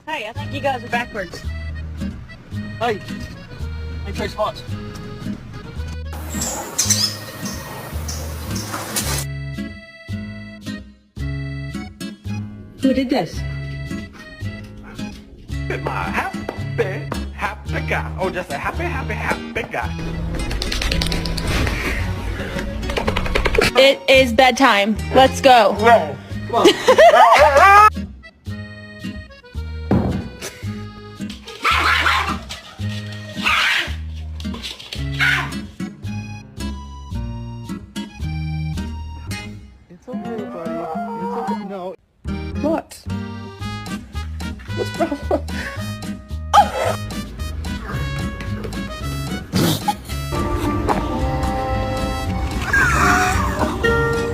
Hey, I think you guys are backwards. Hey, trade spots. Who did this? It's my happy guy. Oh, just a happy guy. It is bedtime. Let's go. No. Come on. It's okay, buddy. It's okay. No. What? What's the problem?